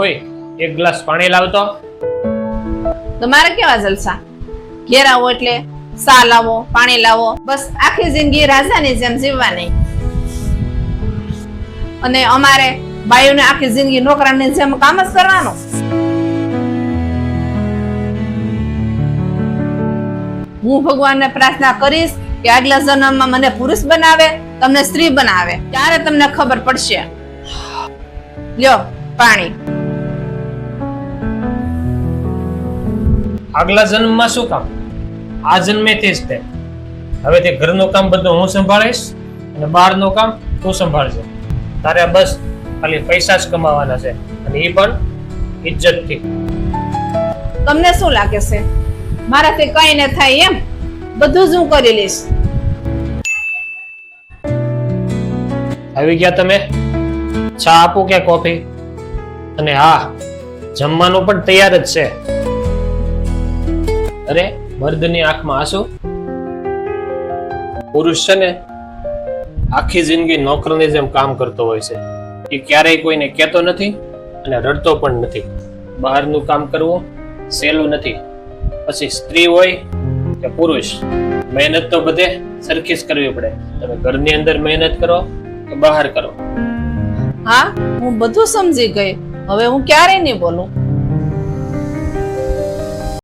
ઓય એક ગ્લાસ પાણી લાવતો. તમારે કેવા જલસા? ઘેર આવો એટલે સા લાવો, પાણી લાવો, બસ આખી જિંદગી રાજાની જેમ જીવવાની. અને અમારે બાયુને આખી જિંદગી નોકરાની જેમ કામ જ કરવાનું. હું ભગવાનને પ્રાર્થના કરીશ કે આગલા જન્મમાં મને પુરુષ બનાવે, તમને સ્ત્રી બનાવે. ત્યારે તમને ખબર પડશે. લ્યો પાણી. આગલા જન્મમાં શું કામ? આ જન્મેથી જ તે. હવે તે ઘરનું કામ બધું હું સંભાળીશ અને બહારનું કામ તું સંભાળજે. તારે બસ ખાલી પૈસા જ કમાવાના છે, અને એ પણ ઇજ્જતથી. તમને શું લાગે છે મારાથી કઈ ન થાય એમ? બધું જ હું કરી લઈશ. આવી ગયા તમે? ચા આપું કે કોફી? અને હા, જમવાનું પણ તૈયાર જ છે. અરે મર્દની આંખમાં આંસુ? પુરુષ છે ને આખી જિંદગી નોકરની જેમ કામ કરતો હોય છે. એ ક્યારેય કોઈને કહેતો નથી અને રડતો પણ નથી. બહારનું કામ કરવું સહેલું નથી. પછી સ્ત્રી હોય કે પુરુષ, મહેનત તો બધે સરખી જ કરવી પડે. તમે ઘરની અંદર મહેનત કરો કે બહાર કરો. હા, હું બધું સમજી ગઈ. હવે હું ક્યારેય નહીં બોલું.